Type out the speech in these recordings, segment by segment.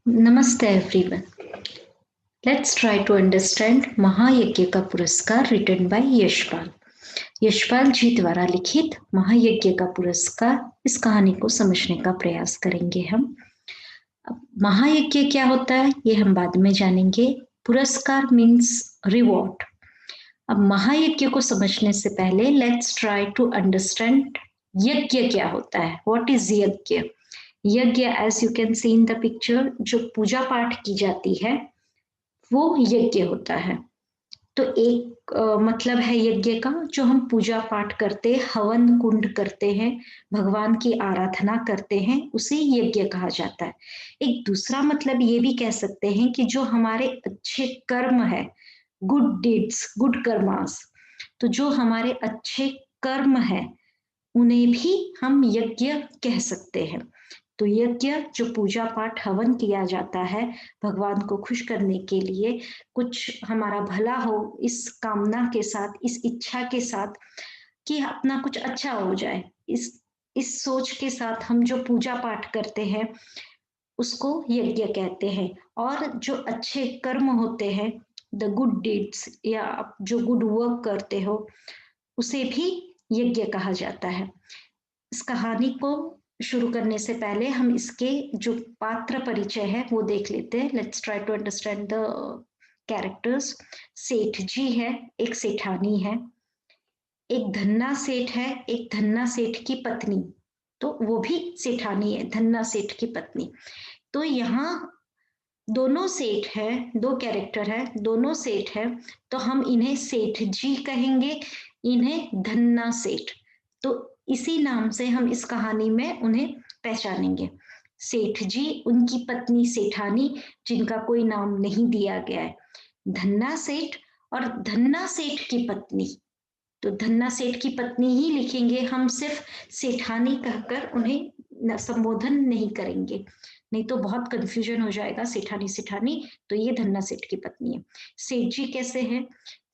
Namaste everyone. Let's try to understand महायज्ञ का पुरस्कार written by यशपाल। यशपाल जी द्वारा लिखित महायज्ञ का पुरस्कार, इस कहानी को समझने का प्रयास करेंगे हम। अब महायज्ञ क्या होता है ये हम बाद में जानेंगे। पुरस्कार मीन्स रिवॉर्ड। अब महायज्ञ को समझने से पहले लेट्स ट्राई टू अंडरस्टैंड यज्ञ क्या होता है। What is yagya? Yagya as you can see in the picture, जो पूजा पाठ की जाती है वो यज्ञ होता है। तो एक मतलब है यज्ञ का, जो हम पूजा पाठ करते, हवन कुंड करते हैं, भगवान की आराधना करते हैं, उसे यज्ञ कहा जाता है। एक दूसरा मतलब ये भी कह सकते हैं कि जो हमारे अच्छे कर्म है, गुड डीड्स, गुड कर्मास, तो जो हमारे अच्छे कर्म है उन्हें भी हम यज्ञ कह सकते हैं। तो यज्ञ जो पूजा पाठ हवन किया जाता है भगवान को खुश करने के लिए, कुछ हमारा भला हो इस कामना के साथ, इस इच्छा के साथ कि अपना कुछ अच्छा हो जाए, इस सोच के साथ हम जो पूजा पाठ करते हैं उसको यज्ञ कहते हैं। और जो अच्छे कर्म होते हैं, द गुड डीड्स, या आप जो गुड वर्क करते हो उसे भी यज्ञ कहा जाता है। इस कहानी को शुरू करने से पहले हम इसके जो पात्र परिचय है वो देख लेते हैं। Let's try to understand the characters. Seth ji है, एक सेठानी है, एक धन्ना सेठ है, एक धन्ना सेठ की पत्नी, तो वो भी सेठानी है, धन्ना सेठ की पत्नी। तो यहाँ दोनों सेठ है, दो कैरेक्टर है, दोनों सेठ है, तो हम इन्हें सेठ जी कहेंगे, इन्हें धन्ना सेठ। तो इसी नाम से हम इस कहानी में उन्हें पहचानेंगे। सेठ जी, उनकी पत्नी सेठानी, जिनका कोई नाम नहीं दिया गया है, धन्ना सेठ और धन्ना सेठ की पत्नी। तो धन्ना सेठ की पत्नी ही लिखेंगे, हम सिर्फ सेठानी कहकर उन्हें संबोधन नहीं करेंगे, नहीं तो बहुत कंफ्यूजन हो जाएगा सेठानी सेठानी। तो ये धन्ना सेठ की पत्नी है। सेठ जी कैसे हैं?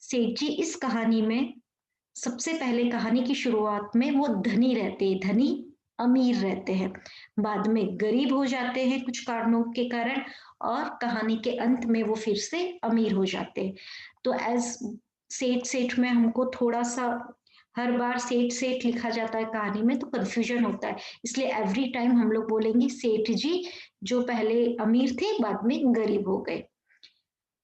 सेठ जी इस कहानी में सबसे पहले कहानी की शुरुआत में वो धनी रहते हैं, धनी अमीर रहते हैं, बाद में गरीब हो जाते हैं कुछ कारणों के कारण, और कहानी के अंत में वो फिर से अमीर हो जाते हैं। तो एज सेठ सेठ में हमको थोड़ा सा, हर बार सेठ सेठ लिखा जाता है कहानी में तो कंफ्यूजन होता है, इसलिए एवरी टाइम हम लोग बोलेंगे सेठ जी, जो पहले अमीर थे बाद में गरीब हो गए।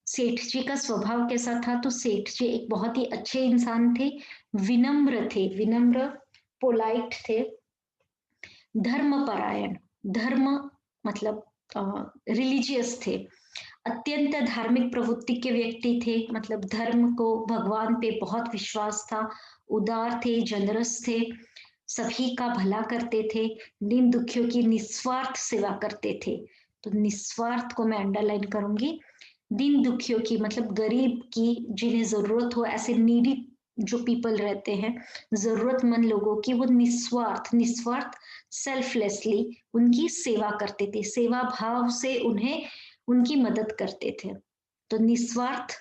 सेठ जी का स्वभाव कैसा था? तो सेठ जी एक बहुत ही अच्छे इंसान थे, विनम्र थे, विनम्र, पोलाइट थे, धर्मपरायण, धर्म मतलब रिलीजियस थे, अत्यंत धार्मिक प्रवृत्ति के व्यक्ति थे, मतलब धर्म को, भगवान पे बहुत विश्वास था, उदार थे, जनरस थे, सभी का भला करते थे, दीन दुखियों की निस्वार्थ सेवा करते थे। तो निस्वार्थ को मैं अंडरलाइन करूंगी। दीन दुखियों की मतलब गरीब की, जिन्हें जरूरत हो, ऐसे नीडी जो पीपल रहते हैं, जरूरतमंद लोगों की, वो निस्वार्थ निस्वार्थ सेल्फलेसली उनकी सेवा करते थे, सेवा भाव से उन्हें उनकी मदद करते थे। तो निस्वार्थ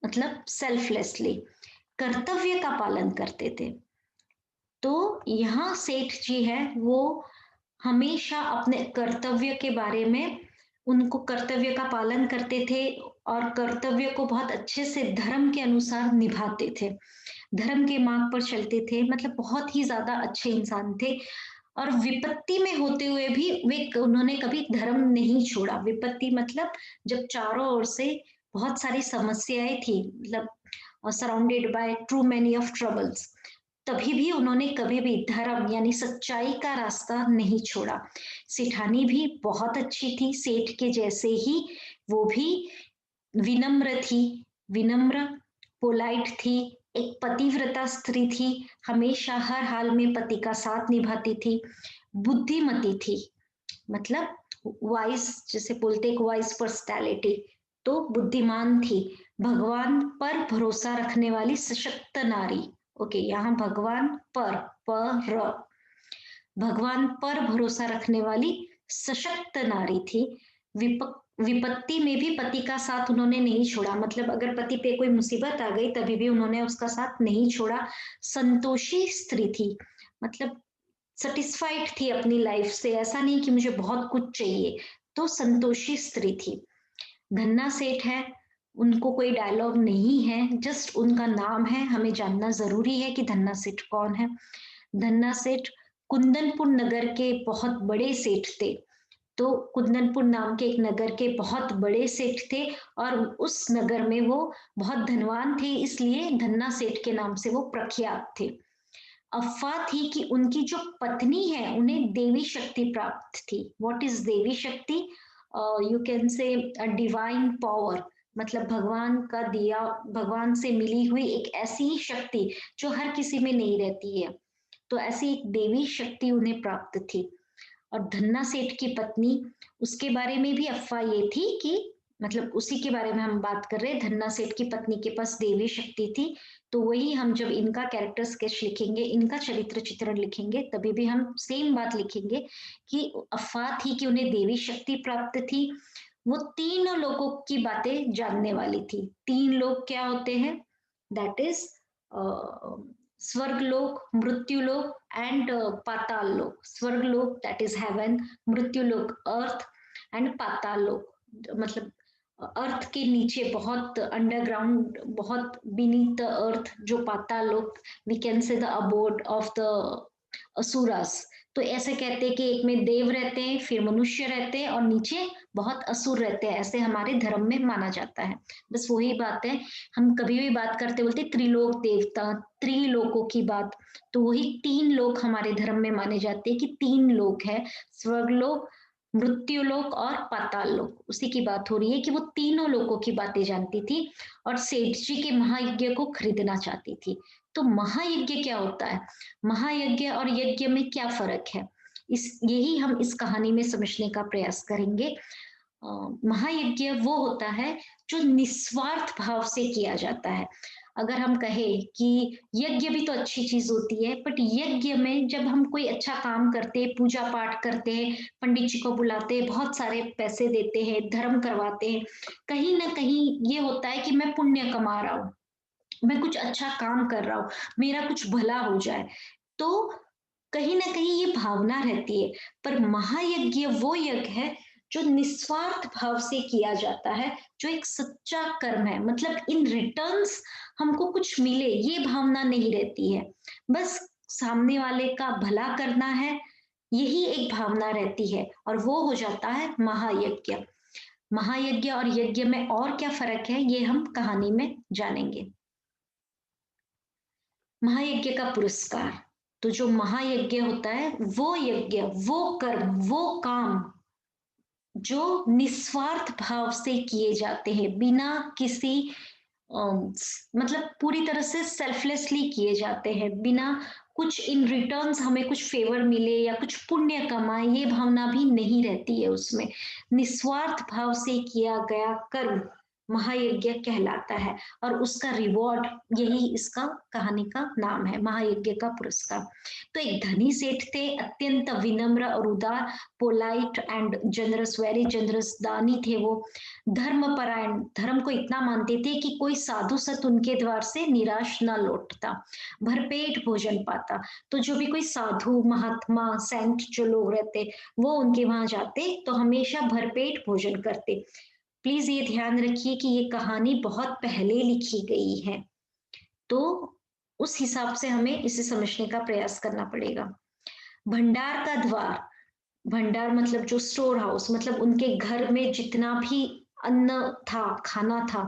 मतलब सेल्फलेसली कर्तव्य का पालन करते थे। तो यहाँ सेठ जी है, वो हमेशा अपने कर्तव्य के बारे में, उनको कर्तव्य का पालन करते थे और कर्तव्य को बहुत अच्छे से धर्म के अनुसार निभाते थे, धर्म के मार्ग पर चलते थे, मतलब बहुत ही ज्यादा अच्छे इंसान थे। और विपत्ति में होते हुए भी वे, उन्होंने कभी धर्म नहीं छोड़ा। विपत्ति मतलब जब चारों ओर से बहुत सारी समस्याएं थी, मतलब surrounded by two many of troubles, तभी भी उन्होंने कभी भी धर्म यानी सच्चाई का रास्ता नहीं छोड़ा। सेठानी भी बहुत अच्छी थी, सेठ के जैसे ही वो भी विनम्र थी, विनम्र, पोलाइट थी, एक पतिव्रता स्त्री थी, हमेशा हर हाल में पति का साथ निभाती थी, बुद्धिमती थी, मतलब वाइस, जैसे बोलते एक वाइस पर्सनैलिटी, तो बुद्धिमान थी, भगवान पर भरोसा रखने वाली सशक्त नारी। ओके, यहाँ भगवान पर भगवान पर भरोसा रखने वाली सशक्त नारी थी। विपत्ति में भी पति का साथ उन्होंने नहीं छोड़ा, मतलब अगर पति पे कोई मुसीबत आ गई तभी भी उन्होंने उसका साथ नहीं छोड़ा। संतोषी स्त्री थी, मतलब सेटिस्फाइड थी अपनी लाइफ से, ऐसा नहीं कि मुझे बहुत कुछ चाहिए। तो संतोषी स्त्री थी। धन्ना सेठ है, उनको कोई डायलॉग नहीं है, जस्ट उनका नाम है, हमें जानना ज़रूरी है कि धन्ना सेठ कौन है। धन्ना सेठ कुंदनपुर नगर के बहुत बड़े सेठ थे। तो कुंदनपुर नाम के एक नगर के बहुत बड़े सेठ थे और उस नगर में वो बहुत धनवान थे, इसलिए धन्ना सेठ के नाम से वो प्रख्यात थे। अफवाह थी कि उनकी जो पत्नी है उन्हें देवी शक्ति प्राप्त थी। व्हाट इज देवी शक्ति? You can say a divine power, मतलब भगवान का दिया, भगवान से मिली हुई एक ऐसी शक्ति जो हर किसी में नहीं रहती है। तो ऐसी एक देवी शक्ति उन्हें प्राप्त थी। और धन्ना सेठ की पत्नी, उसके बारे में भी अफवाह ये थी कि मतलब उसी के बारे में हम बात कर रहे हैं। धन्ना सेठ की पत्नी के पास देवी शक्ति थी। तो वही हम जब इनका कैरेक्टर स्केच लिखेंगे, इनका चरित्र चित्रण लिखेंगे, तभी भी हम सेम बात लिखेंगे कि अफवाह थी कि उन्हें देवी शक्ति प्राप्त थी। वो तीनों लोगों की बातें जानने वाली थी। तीन लोग क्या होते हैं? दैट इज स्वर्गलोक, मृत्युलोक and Patal Lok. Swarglok that is heaven, Mrityulok earth and Patal Lok मतलब अर्थ के नीचे बहुत अंडरग्राउंड, बहुत बीनीथ द अर्थ, जो Patal Lok, we can say the abode of the asuras. तो ऐसे कहते हैं कि एक में देव रहते हैं, फिर मनुष्य रहते हैं और नीचे बहुत असुर रहते हैं, ऐसे हमारे धर्म में माना जाता है। बस वही बात है, हम कभी भी बात करते बोलते त्रिलोक देवता, त्रिलोकों की बात। तो वही तीन लोक हमारे धर्म में माने जाते हैं कि तीन लोक है, स्वर्गलोक, मृत्युलोक और पाताल लोक। उसी की बात हो रही है कि वो तीनों लोकों की बातें जानती थी और सेठ जी के महायज्ञ को खरीदना चाहती थी। तो महायज्ञ क्या होता है? महायज्ञ और यज्ञ में क्या फर्क है, इस यही हम इस कहानी में समझने का प्रयास करेंगे। महायज्ञ वो होता है जो निस्वार्थ भाव से किया जाता है। अगर हम कहें कि यज्ञ भी तो अच्छी चीज होती है, बट यज्ञ में जब हम कोई अच्छा काम करते हैं, पूजा पाठ करते हैं, पंडित जी को बुलाते हैं, बहुत सारे पैसे देते हैं, धर्म करवाते हैं, कहीं ना कहीं ये होता है कि मैं पुण्य कमा रहा हूँ, मैं कुछ अच्छा काम कर रहा हूँ, मेरा कुछ भला हो जाए। तो कहीं ना कहीं ये भावना रहती है। पर महायज्ञ वो यज्ञ है जो निस्वार्थ भाव से किया जाता है, जो एक सच्चा कर्म है, मतलब इन रिटर्न्स हमको कुछ मिले ये भावना नहीं रहती है, बस सामने वाले का भला करना है, यही एक भावना रहती है, और वो हो जाता है महायज्ञ। महायज्ञ और यज्ञ में और क्या फर्क है ये हम कहानी में जानेंगे। महायज्ञ का पुरस्कार, तो जो महायज्ञ होता है वो यज्ञ, वो कर्म, वो काम जो निस्वार्थ भाव से किए जाते हैं, बिना किसी मतलब पूरी तरह से सेल्फलेसली किए जाते हैं, बिना कुछ इन रिटर्न्स हमें कुछ फेवर मिले या कुछ पुण्य कमाए, ये भावना भी नहीं रहती है उसमें। निस्वार्थ भाव से किया गया कर्म महायज्ञ कहलाता है, और उसका रिवॉर्ड यही इसका कहानी का नाम है, महायज्ञ का पुरस्कार। तो एक धनी सेठ थे, अत्यंत विनम्र और उदार, polite and generous, very generous, दानी थे वो, धर्मपरायण, धर्म को इतना मानते थे कि कोई साधु संत उनके द्वार से निराश ना लौटता, भरपेट भोजन पाता। तो जो भी कोई साधु महात्मा सेंट जो लोग रहते, वो उनके वहां जाते तो हमेशा भरपेट भोजन करते। प्लीज ये ध्यान रखिए कि ये कहानी बहुत पहले लिखी गई है, तो उस हिसाब से हमें इसे समझने का प्रयास करना पड़ेगा। भंडार का द्वार, भंडार मतलब जो स्टोर हाउस, मतलब उनके घर में जितना भी अन्न था, खाना था,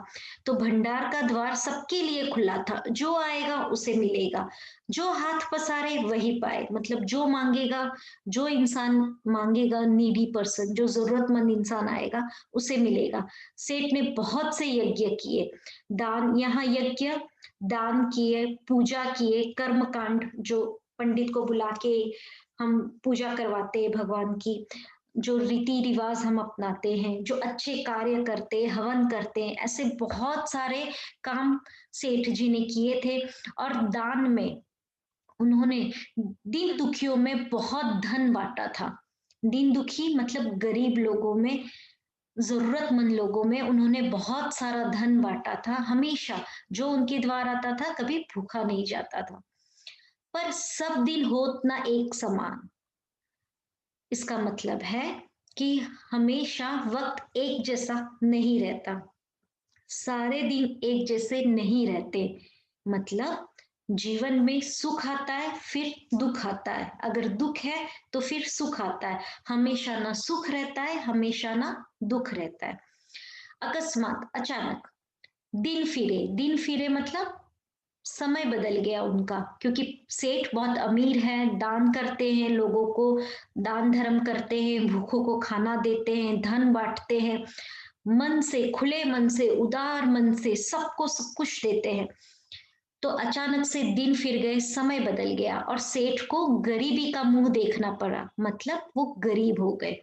तो भंडार का द्वार सबके लिए खुला था, जो आएगा उसे मिलेगा, जो हाथ पसारे वही पाए, मतलब जो मांगेगा, जो इंसान मांगेगा, नीडी पर्सन, जो जरूरतमंद इंसान आएगा उसे मिलेगा। सेठ ने बहुत से यज्ञ किए, दान, यहाँ यज्ञ दान किए, पूजा किए, कर्म कांड, जो पंडित को बुला के हम पूजा करवाते हैं भगवान की, जो रीति रिवाज हम अपनाते हैं, जो अच्छे कार्य करते हैं, हवन करते हैं, ऐसे बहुत सारे काम सेठ जी ने किए थे। और दान में उन्होंने दीन दुखियों में बहुत धन बांटा था। दीन दुखी मतलब गरीब लोगों में, जरूरतमंद लोगों में उन्होंने बहुत सारा धन बांटा था। हमेशा जो उनके द्वार आता था कभी भूखा नहीं जाता था। पर सब दिन होत ना एक समान, इसका मतलब है कि हमेशा वक्त एक जैसा नहीं रहता, सारे दिन एक जैसे नहीं रहते। मतलब जीवन में सुख आता है फिर दुख आता है, अगर दुख है तो फिर सुख आता है, हमेशा ना सुख रहता है, हमेशा ना दुख रहता है। अकस्मात अचानक दिन फिरे मतलब समय बदल गया उनका, क्योंकि सेठ बहुत अमीर है, दान करते हैं लोगों को, दान धर्म करते हैं, भूखों को खाना देते हैं, धन बांटते हैं, मन से, खुले मन से, उदार मन से सबको सब कुछ देते हैं। तो अचानक से दिन फिर गए, समय बदल गया और सेठ को गरीबी का मुंह देखना पड़ा, मतलब वो गरीब हो गए।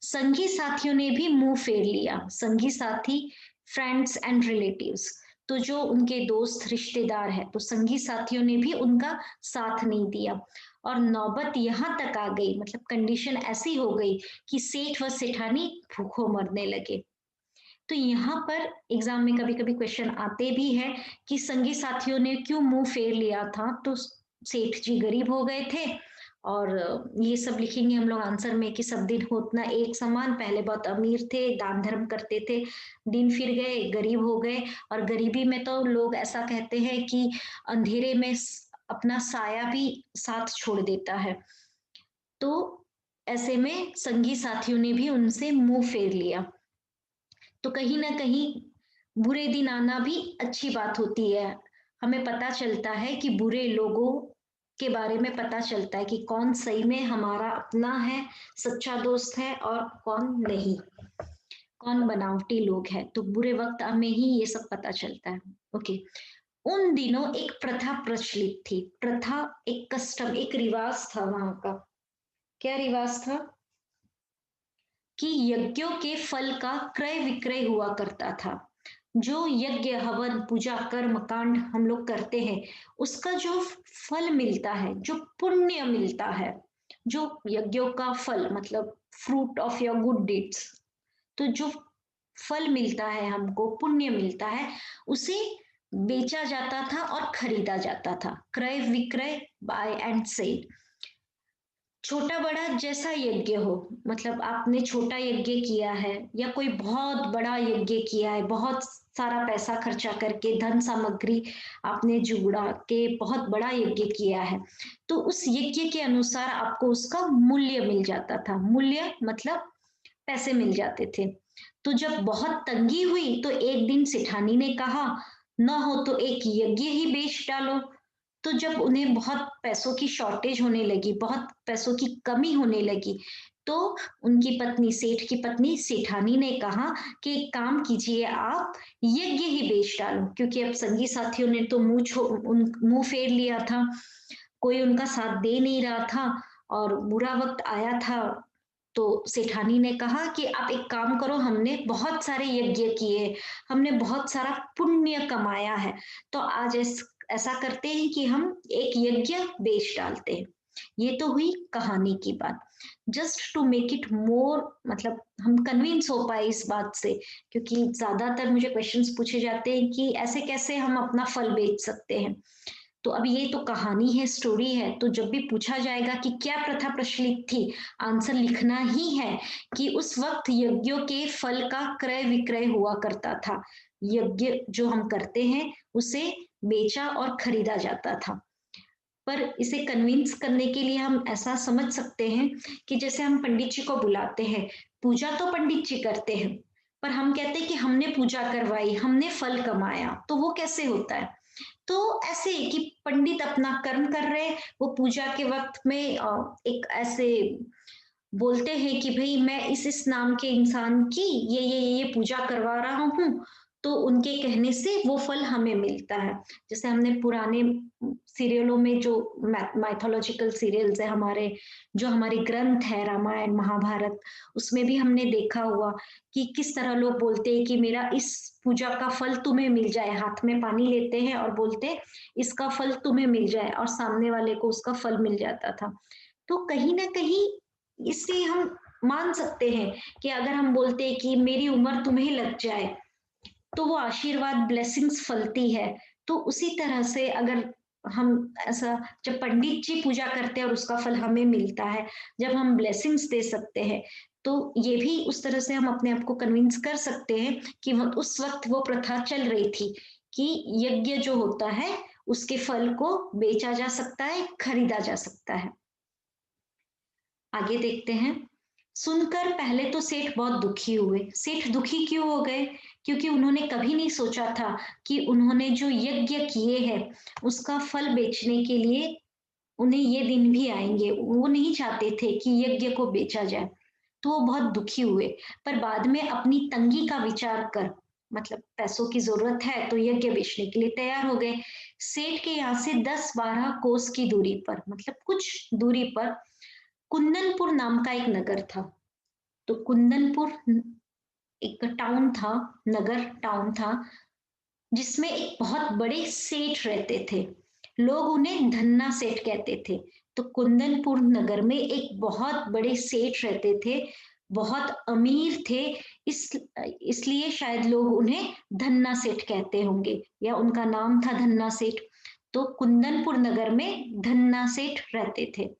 संगी साथियों ने भी मुंह फेर लिया, संगी साथी फ्रेंड्स एंड रिलेटिव्स, तो जो उनके दोस्त रिश्तेदार है, तो संगी साथियों ने भी उनका साथ नहीं दिया। और नौबत यहां तक आ गई, मतलब कंडीशन ऐसी हो गई कि सेठ व सेठानी भूखों मरने लगे। तो यहाँ पर एग्जाम में कभी कभी क्वेश्चन आते भी हैं कि संगी साथियों ने क्यों मुंह फेर लिया था, तो सेठ जी गरीब हो गए थे। और ये सब लिखेंगे हम लोग आंसर में कि सब दिन होतना एक समान, पहले बहुत अमीर थे, दान धर्म करते थे, दिन फिर गए, गरीब हो गए। और गरीबी में तो लोग ऐसा कहते हैं कि अंधेरे में अपना साया भी साथ छोड़ देता है। तो ऐसे में संगी साथियों ने भी उनसे मुंह फेर लिया। तो कहीं ना कहीं बुरे दिन आना भी अच्छी बात होती है, हमें पता चलता है कि बुरे लोगों के बारे में पता चलता है कि कौन सही में हमारा अपना है, सच्चा दोस्त है, और कौन नहीं, कौन बनावटी लोग है। तो बुरे वक्त में ही ये सब पता चलता है। ओके। उन दिनों एक प्रथा प्रचलित थी, प्रथा एक कस्टम, एक रिवाज था वहां का। क्या रिवाज था? कि यज्ञों के फल का क्रय विक्रय हुआ करता था। जो यज्ञ हवन पूजा कर्म कांड हम लोग करते हैं, उसका जो फल मिलता है, जो पुण्य मिलता है, जो यज्ञों का फल मतलब fruit of your good deeds, तो जो फल मिलता है हमको, पुण्य मिलता है, उसे बेचा जाता था और खरीदा जाता था। क्रय विक्रय, बाय एंड सेल। छोटा बड़ा जैसा यज्ञ हो, मतलब आपने छोटा यज्ञ किया है या कोई बहुत बड़ा यज्ञ किया है, बहुत सारा पैसा खर्चा करके धन सामग्री आपने जुड़ा के बहुत बड़ा यज्ञ किया है, तो उस यज्ञ के अनुसार आपको उसका मूल्य मिल जाता था। मूल्य मतलब पैसे मिल जाते थे। तो जब बहुत तंगी हुई तो एक दिन सेठानी ने कहा, न हो तो एक यज्ञ ही बेच डालो। तो जब उन्हें बहुत पैसों की शॉर्टेज होने लगी, बहुत पैसों की कमी होने लगी, तो उनकी पत्नी, सेठ की पत्नी सेठानी ने कहा कि एक काम कीजिए, आप यज्ञ ही बेच डालो, क्योंकि अब संगी साथियों ने तो मुंह फेर लिया था, कोई उनका साथ दे नहीं रहा था और बुरा वक्त आया था। तो सेठानी ने कहा कि आप एक काम करो, हमने बहुत सारे यज्ञ किए, हमने बहुत सारा पुण्य कमाया है, तो आज ऐसा करते हैं कि हम एक यज्ञ बेच डालते हैं। ये तो हुई कहानी की बात। Just to make it more, मतलब हम कन्विंस हो पाए इस बात से, क्योंकि ज्यादातर मुझे क्वेश्चंस पूछे जाते हैं कि ऐसे कैसे हम अपना फल बेच सकते हैं। तो अब ये तो कहानी है, स्टोरी है, तो जब भी पूछा जाएगा कि क्या प्रथा प्रचलित थी, आंसर लिखना ही है कि उस वक्त यज्ञों के फल का क्रय विक्रय हुआ करता था। यज्ञ जो हम करते हैं उसे बेचा और खरीदा जाता था। पर इसे कन्विंस करने के लिए हम ऐसा समझ सकते हैं कि जैसे हम पंडित जी को बुलाते हैं, पूजा तो पंडित जी करते हैं, पर हम कहते हैं कि हमने पूजा करवाई, हमने फल कमाया, तो वो कैसे होता है? तो ऐसे कि पंडित अपना कर्म कर रहे, वो पूजा के वक्त में एक ऐसे बोलते हैं कि भाई मैं इस नाम के इंसान की ये पूजा करवा रहा हूँ, तो उनके कहने से वो फल हमें मिलता है। जैसे हमने पुराने सीरियलों में जो माइथोलॉजिकल सीरियल्स है हमारे, जो हमारे ग्रंथ है रामायण महाभारत, उसमें भी हमने देखा हुआ कि किस तरह लोग बोलते हैं कि मेरा इस पूजा का फल तुम्हें मिल जाए, हाथ में पानी लेते हैं और बोलते इसका फल तुम्हें मिल जाए, और सामने वाले को उसका फल मिल जाता था। तो कहीं ना कहीं इससे हम मान सकते हैं कि अगर हम बोलते हैं कि मेरी उम्र तुम्हें लग जाए, तो वो आशीर्वाद ब्लेसिंग्स फलती है। तो उसी तरह से अगर हम ऐसा, जब पंडित जी पूजा करते हैं और उसका फल हमें मिलता है, जब हम ब्लेसिंग्स दे सकते हैं, तो ये भी उस तरह से हम अपने आप को कन्विंस कर सकते हैं कि उस वक्त वो प्रथा चल रही थी कि यज्ञ जो होता है उसके फल को बेचा जा सकता है, खरीदा जा सकता है। आगे देखते हैं। सुनकर पहले तो सेठ बहुत दुखी हुए। सेठ दुखी क्यों हो गए? क्योंकि उन्होंने कभी नहीं सोचा था कि उन्होंने जो यज्ञ किए हैं उसका फल बेचने के लिए उन्हें ये दिन भी आएंगे। वो नहीं चाहते थे कि यज्ञ को बेचा जाए, तो वो बहुत दुखी हुए। पर बाद में अपनी तंगी का विचार कर, मतलब पैसों की जरूरत है तो यज्ञ बेचने के लिए तैयार हो गए। सेठ के यहाँ से 10-12 कोस की दूरी पर, मतलब कुछ दूरी पर, कुंदनपुर नाम का एक नगर था। तो कुंदनपुर एक टाउन था, नगर टाउन था, जिसमें एक बहुत बड़े सेठ रहते थे। लोग उन्हें धन्ना सेठ कहते थे। तो कुंदनपुर नगर में एक बहुत बड़े सेठ रहते थे, बहुत अमीर थे। इसलिए शायद लोग उन्हें धन्ना सेठ कहते होंगे, या उनका नाम था धन्ना सेठ। तो कुंदनपुर नगर में धन्ना सेठ रहते थे।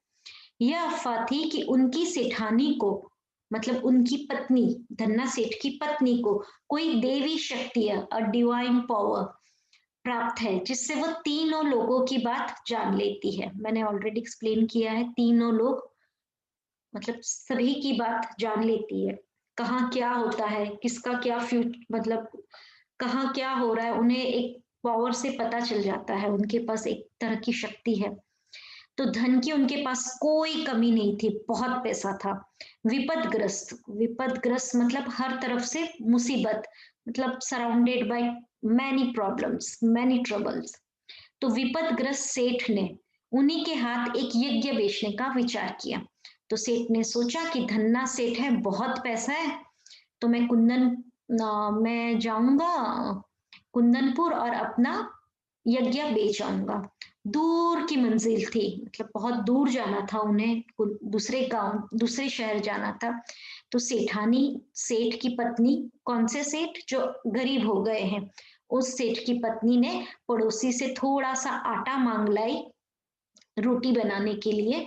यह अफवाह थी कि उनकी सेठानी को, मतलब उनकी पत्नी, धन्ना सेठ की पत्नी को कोई देवी शक्ति है, अ डिवाइन पावर प्राप्त है, जिससे वो तीनों लोगों की बात जान लेती है। मैंने ऑलरेडी एक्सप्लेन किया है, तीनों लोग मतलब सभी की बात जान लेती है। कहाँ क्या होता है, किसका क्या मतलब कहाँ क्या हो रहा है, उन्हें एक पावर से पता चल जाता है। उनके पास एक तरह की शक्ति है। तो धन की उनके पास कोई कमी नहीं थी, बहुत पैसा था। विपदग्रस्त, विपदग्रस्त मतलब हर तरफ से मुसीबत, मतलब surrounded by many problems, many troubles. तो विपदग्रस्त सेठ ने उन्हीं के हाथ एक यज्ञ बेचने का विचार किया। तो सेठ ने सोचा कि धन्ना सेठ है, बहुत पैसा है, तो मैं जाऊंगा कुंदनपुर और अपना यज्ञ बेच आऊंगा। दूर की मंजिल थी, मतलब बहुत दूर जाना था उन्हें, दूसरे गांव, दूसरे शहर जाना था। तो सेठानी, सेठ की पत्नी, कौन से सेठ जो गरीब हो गए हैं, उस सेठ की पत्नी ने पड़ोसी से थोड़ा सा आटा मांग लाई रोटी बनाने के लिए,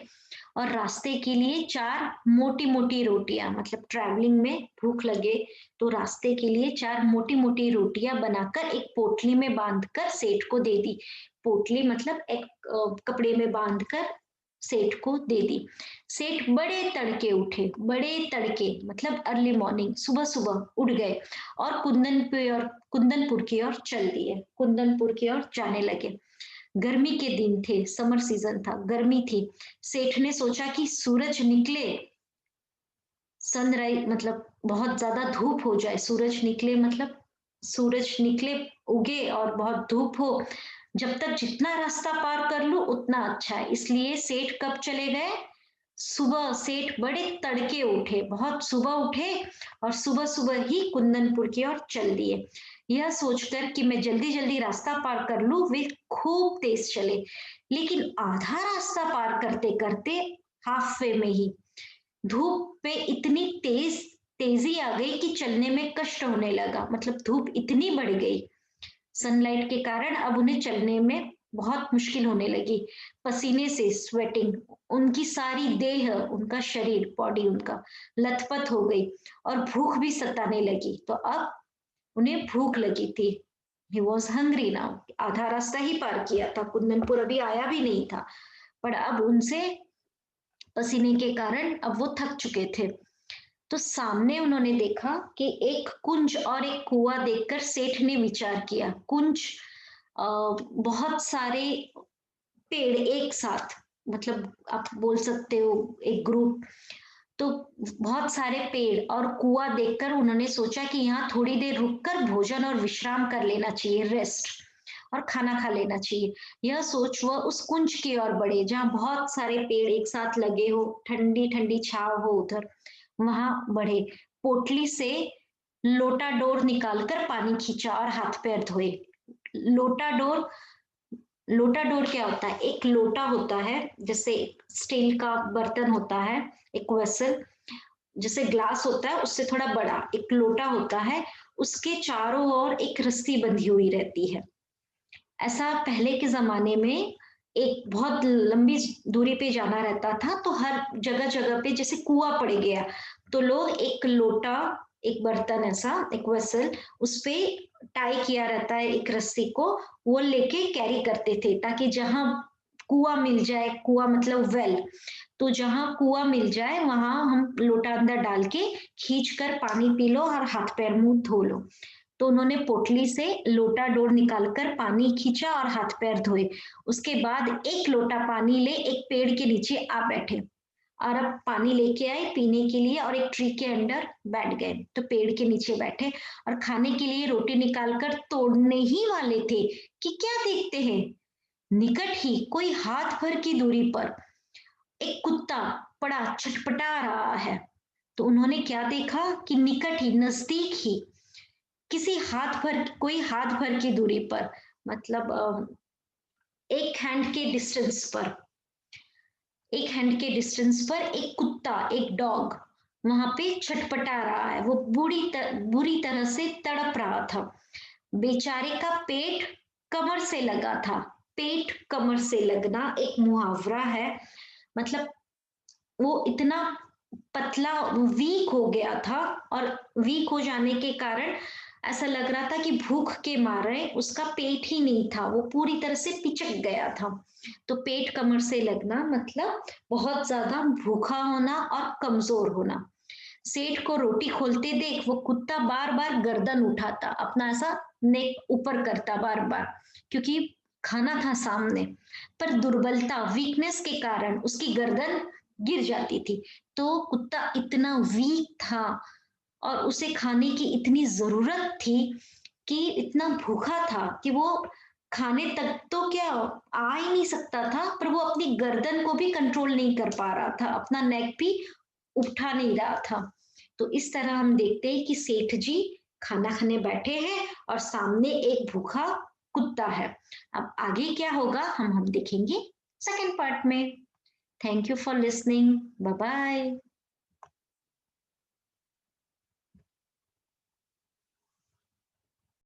और रास्ते के लिए 4 मोटी मोटी रोटियां, मतलब ट्रैवलिंग में भूख लगे तो रास्ते के लिए 4 मोटी मोटी रोटियां बनाकर एक पोटली में बांधकर सेठ को दे दी। पोटली मतलब एक कपड़े में बांधकर सेठ को दे दी। सेठ बड़े तड़के उठे, बड़े तड़के मतलब अर्ली मॉर्निंग, सुबह सुबह उठ गए और कुंदनपुर की ओर चल दिए, कुंदनपुर की ओर जाने लगे। गर्मी के दिन थे, समर सीजन था, गर्मी थी। सेठ ने सोचा कि सूरज निकले, सनराइज मतलब बहुत ज्यादा धूप हो जाए, सूरज निकले मतलब सूरज निकले, उगे और बहुत धूप हो, जब तक जितना रास्ता पार कर लूं उतना अच्छा है। इसलिए सेठ कब चले गए? सुबह। सेठ बड़े तड़के उठे, बहुत सुबह उठे और सुबह सुबह ही कुंदनपुर की ओर चल दिए। यह सोचकर कि मैं जल्दी जल्दी रास्ता पार कर लूं, वे खूब तेज चले। लेकिन आधा रास्ता पार करते करते, हाफ वे में ही, धूप पे इतनी तेजी आ गई कि चलने में कष्ट होने लगा, मतलब धूप इतनी बढ़ गई सनलाइट के कारण, अब उन्हें चलने में बहुत मुश्किल होने लगी। पसीने से, स्वेटिंग, उनकी सारी देह, उनका शरीर, बॉडी उनका लथपथ हो गई और भूख भी सताने लगी। तो अब उन्हें भूख लगी थी। He was hungry now. आधा रास्ता ही पार किया था, कुंदनपुर अभी आया भी नहीं था, पर अब उनसे पसीने के कारण अब वो थक चुके थे। तो सामने उन्होंने देखा कि एक कुंज और एक कुआं देखकर सेठ ने विचार किया। कुंज बहुत सारे पेड़ एक साथ, मतलब आप बोल सकते हो एक ग्रुप। तो बहुत सारे पेड़ और कुआं देखकर उन्होंने सोचा कि यहाँ थोड़ी देर रुककर भोजन और विश्राम कर लेना चाहिए, रेस्ट, और खाना खा लेना चाहिए। यह सोच वह उस कुंज की ओर बढ़े जहां बहुत सारे पेड़ एक साथ लगे हो, ठंडी ठंडी छाव हो, उधर वहां बढ़े। पोटली से लोटा डोर निकालकर पानी खींचा और हाथ पैर धोए। लोटा डोर, लोटा डोर क्या होता है? एक लोटा होता है, जैसे स्टील का बर्तन होता है, एक वेसल, जैसे ग्लास होता है उससे थोड़ा बड़ा एक लोटा होता है, उसके चारों ओर एक रस्सी बंधी हुई रहती है। ऐसा पहले के जमाने में एक बहुत लंबी दूरी पे जाना रहता था, तो हर जगह जगह पे जैसे कुआं पड़ गया, तो लोग एक लोटा, एक बर्तन, ऐसा एक वेसल, उस पे टाई किया रहता है एक रस्सी को, वो लेके कैरी करते थे ताकि जहां कुआं मिल जाए, कुआं मतलब वेल, तो जहां कुआं मिल जाए वहां हम लोटा अंदर डाल के खींच कर पानी पी लो और हाथ पैर मुंह धो लो। तो उन्होंने पोटली से लोटा डोर निकालकर पानी खींचा और हाथ पैर धोए। उसके बाद एक लोटा पानी ले एक पेड़ के नीचे आ बैठे और अब पानी लेके आए पीने के लिए और एक ट्री के अंदर बैठ गए। तो पेड़ के नीचे बैठे और खाने के लिए रोटी निकालकर तोड़ने ही वाले थे कि क्या देखते हैं, निकट ही कोई हाथ भर की दूरी पर एक कुत्ता पड़ा छटपटा रहा है। तो उन्होंने क्या देखा कि निकट ही, नजदीक ही, किसी हाथ भर, कोई हाथ भर की दूरी पर, मतलब एक हैंड के डिस्टेंस पर, एक हैंड के डिस्टेंस पर एक कुत्ता, एक डॉग वहां पे छटपटा रहा है। वो बुरी तरह से तड़प रहा था। बेचारे का पेट कमर से लगा था। पेट कमर से लगना एक मुहावरा है, मतलब वो इतना पतला, वीक हो गया था और वीक हो जाने के कारण ऐसा लग रहा था कि भूख के मारे उसका पेट ही नहीं था, वो पूरी तरह से पिचक गया था। तो पेट कमर से लगना मतलब बहुत ज्यादा भूखा होना और कमजोर होना। सेठ को रोटी खोलते देख वो कुत्ता बार बार गर्दन उठाता, अपना ऐसा नेक ऊपर करता बार बार, क्योंकि खाना था सामने, पर दुर्बलता, वीकनेस के कारण उसकी गर्दन गिर जाती थी। तो कुत्ता इतना वीक था और उसे खाने की इतनी जरूरत थी कि इतना भूखा था कि वो खाने तक तो क्या आ ही नहीं सकता था, पर वो अपनी गर्दन को भी कंट्रोल नहीं कर पा रहा था, अपना नेक भी उठा नहीं रहा था। तो इस तरह हम देखते हैं कि सेठ जी खाना खाने बैठे हैं और सामने एक भूखा कुत्ता है। अब आगे क्या होगा हम देखेंगे सेकंड पार्ट में। Thank you for listening, bye bye.